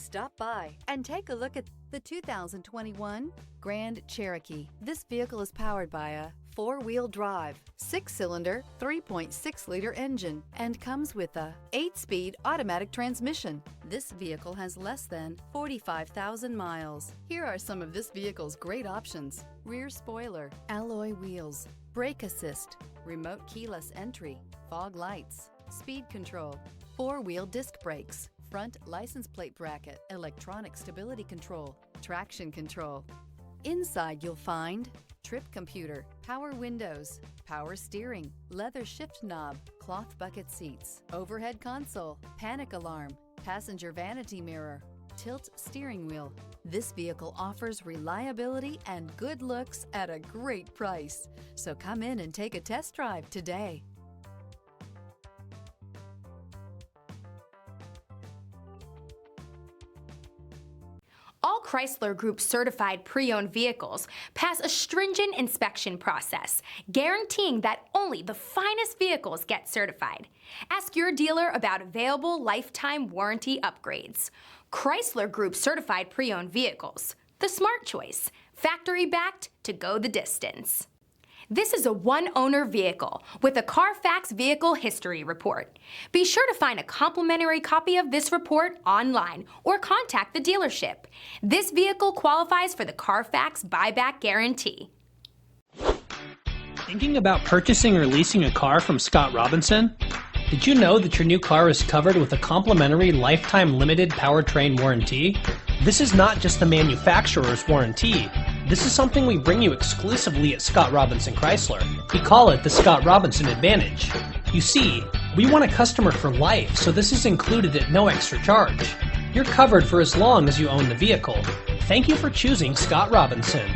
Stop by and take a look at the 2021 Grand Cherokee. This vehicle is powered by a 4-wheel drive, 6-cylinder, 3.6-liter engine and comes with a 8-speed automatic transmission. This vehicle has less than 45,000 miles. Here are some of this vehicle's great options: rear spoiler, alloy wheels, brake assist, remote keyless entry, fog lights, speed control, 4-wheel disc brakes, front license plate bracket, electronic stability control, traction control. Inside you'll find trip computer, power windows, power steering, leather shift knob, cloth bucket seats, overhead console, panic alarm, passenger vanity mirror, tilt steering wheel. This vehicle offers reliability and good looks at a great price. So come in and take a test drive today. All Chrysler Group certified pre-owned vehicles pass a stringent inspection process, guaranteeing that only the finest vehicles get certified. Ask your dealer about available lifetime warranty upgrades. Chrysler Group certified pre-owned vehicles, the smart choice, factory backed to go the distance. This is a one-owner vehicle with a Carfax Vehicle History Report. Be sure to find a complimentary copy of this report online or contact the dealership. This vehicle qualifies for the Carfax Buyback Guarantee. Thinking about purchasing or leasing a car from Scott Robinson? Did you know that your new car is covered with a complimentary lifetime limited powertrain warranty? This is not just the manufacturer's warranty. This is something we bring you exclusively at Scott Robinson Chrysler. We call it the Scott Robinson Advantage. You see, we want a customer for life, so this is included at no extra charge. You're covered for as long as you own the vehicle. Thank you for choosing Scott Robinson.